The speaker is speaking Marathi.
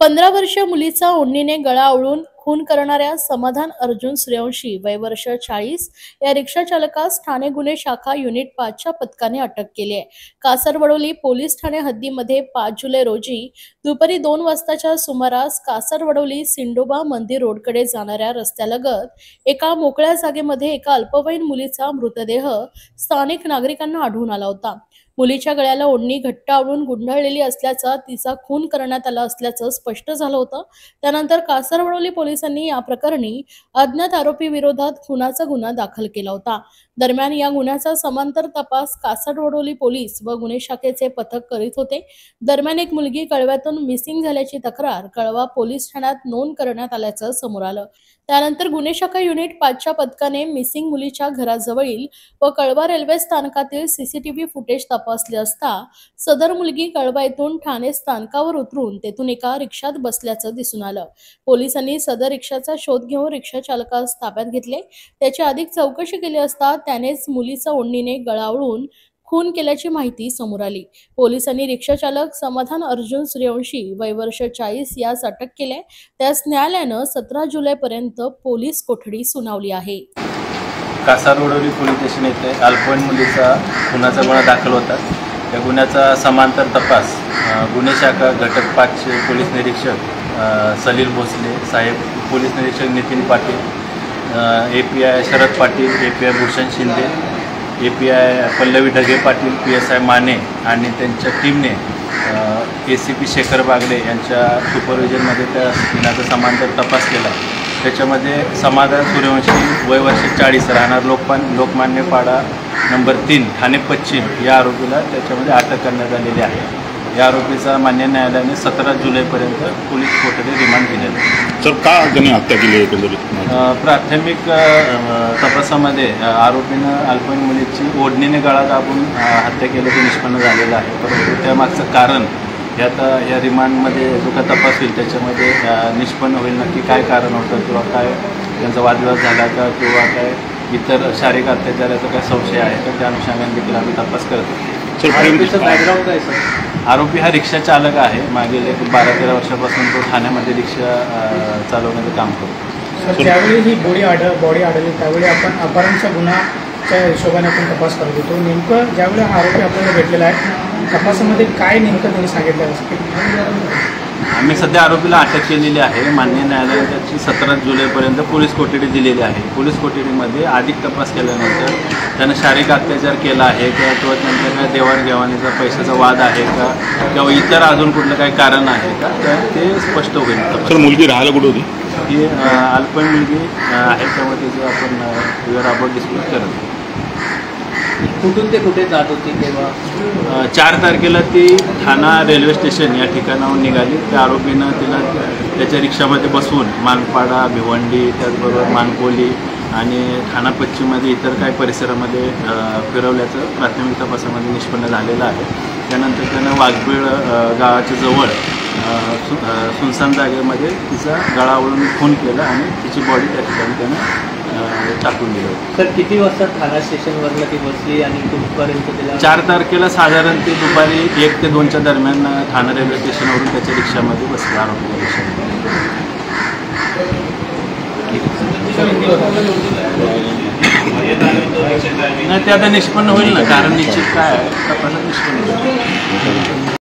15 वर्षीय मुलीचा ओढणीने गळा आवळून खून करणाऱ्या समाधान अर्जुन सूर्यवंशी वय वर्ष 40 या रिक्षा चालकास ठाणे गुन्हे शाखा युनिट 5च्या पथकाने अटक केली आहे। कासरवडोली पोलीस ठाणे हद्दीमध्ये 5 जुलै रोजी दुपारी 2 वाजताच्या सुमारास कासरवडोली सिंडोबा मंदिर रोडकडे जाणाऱ्या रस्त्यालगत एका मोकळ्या जागेमध्ये एका अल्पवयीन मुलीचा मृतदेह स्थानिक नागरिकांना आढळून आला होता। मुलीच्या गळ्याला ओढणी घट्ट आवळून गुंडाळलेली असल्याचा, तिचा खून करण्यात आला असल्याचं स्पष्ट झालं होतं। त्यानंतर कासरवडोली पोलिसांनी या प्रकरणी अज्ञात आरोपी विरोधात खुनाचा गुन्हा दाखल केला होता। दरम्यान या गुन्ह्याचा समांतर तपास कासरवडोली पोलीस व गुन्हे शाखेचे पथक करीत होते। दरम्यान एक मुलगी कळव्यातून मिसिंग झाल्याची तक्रार कळवा पोलीस ठाण्यात नोंद करण्यात आल्याचं समोर आलं। त्यानंतर गुन्हे शाखा युनिट 5च्या पथकाने मिसिंग मुलीच्या घराजवळील व कळवा रेल्वे स्थानकातील सीसीटीव्ही फुटेज तपासले असता सदर मुलगी कळवा येथून ठाणे स्थानकावर उतरून तेथून एका रिक्षात बसल्याचं दिसून आलं। पोलिसांनी सदर रिक्षाचा शोध घेऊन रिक्षा चालकास ताब्यात घेतले। त्याची अधिक चौकशी केली असता त्यानेच मुलीचा ओढणीने गळा आवळून खून केल्याची माहिती समोर आली। पोलिसांनी रिक्षा चालक समाधान अर्जुन सूर्यवंशी वय वर्ष 40 यास अटक केले। त्यास न्यायालयानं 17 जुलैपर्यंत पोलीस कोठडी सुनावली आहे। कासरवडोली पोलीस स्टेशन येथे अल्पवयीन मुलीचा खुनाचा गुन्हा दाखल होता। या गुन्ह्याचा समांतर तपास गुन्हे शाखा घटक 5चे पोलीस निरीक्षक सलील भोसले साहेब, पोलीस निरीक्षक Nitin Patil, API Sharad Patil, API Bhushan Shinde, API Pallavi Dhage Patil, PSI Mane आणि त्यांच्या टीमने ACP शेखर बागले यांच्या सुपरविजनमध्ये त्या गुन्ह्याचा समांतर तपास केला। त्याच्यामध्ये समाधान सूर्यवंशी वय वर्ष 40 राहणार लोकमान्य पाडा नंबर 3 ठाणे पश्चिम या आरोपीला त्याच्यामध्ये अटक करण्यात आलेली आहे। या आरोपीचा मान्य न्यायालयाने 17 जुलैपर्यंत पोलीस कोठडी रिमांड दिलेला आहे। सर, का त्यांनी हत्या केली एकंदरीत? प्राथमिक तपासामध्ये आरोपीनं अल्पवयीन मुलीची ओढणीने गळा दाबून हत्या केल्याचं निष्पन्न झालेलं आहे। परंतु त्यामागचं कारण या रिमांडमध्ये जो काय तपास होईल त्याच्यामध्ये निष्पन्न होईल नक्की काय कारण होतं किंवा काय त्यांचा वादविवाद झाला का किंवा काय इतर शारीरिक अत्याचाराचा काय संशय आहे तर त्या अनुषंगाने देखील आम्ही तपास करतो। आरोपीचं बॅकग्राऊंड काय सर? आरोपी हा रिक्षा चालक आहे। मागील 12-13 वर्षापासून तो ठाण्यामध्ये रिक्षा चालवण्याचं काम करतो। सर, ज्यावेळी ही बॉडी आढळली त्यावेळी आपण अपहरणचा गुन्हाच्या हिशोबाने आपण तपास करत होतो। नेमकं ज्यावेळी हा आरोपी आपल्याला भेटलेला आहे तपासामध्ये काय नेमकं त्यांनी सांगितलं असं? आम्ही सध्या आरोपीला अटक केलेली आहे। मान्य न्यायालयाने त्याची 17 जुलैपर्यंत पोलीस कोठडी दिलेली आहे। पोलीस कोठडीमध्ये अधिक तपास केल्यानंतर त्यानं शारीरिक अत्याचार केला आहे किंवा त्यांच्या काय देवाणघेवाणीचा पैशाचा वाद आहे का किंवा इतर अजून कुठलं काही कारण आहे का तर ते स्पष्ट होईल। सर, मुलगी राहायला कुठे होती? ही अल्पवयीन मुलगी आहे, त्यामुळे त्याचं आपण वेळ अबाउट डिस्प्यूट करत। कुठून ते कुठे जात होती तेव्हा? 4 तारखेला ती ठाणा रेल्वे स्टेशन या ठिकाणाहून निघाली। त्या आरोपीनं तिला त्याच्या रिक्षामध्ये बसवून मानपाडा, भिवंडी, त्याचबरोबर मानकोली आणि ठाणा पश्चिममध्ये इतर काही परिसरामध्ये फिरवल्याचं प्राथमिक तपासामध्ये निष्पन्न झालेलं आहे। त्यानंतर त्यानं वाघबीळ गावाच्या जवळ सुनसान जागेमध्ये तिचा गळा आवळून खून केला आणि तिची बॉडी त्या ठिकाणी त्यानं टाकून दिलं। सर, किती वाजता ठाणा स्टेशनवरला ती बसली आणि कुठपर्यंत तिला? 4 तारखेला साधारण ती दुपारी 1 ते 2च्या दरम्यान ठाणे रेल्वे स्टेशनवरून त्याच्या रिक्षामध्ये बसला आरोपी रिक्षा। नाही, ते आता निष्पन्न होईल ना, कारण निश्चित काय आहे तपासात निष्पन्न होईल।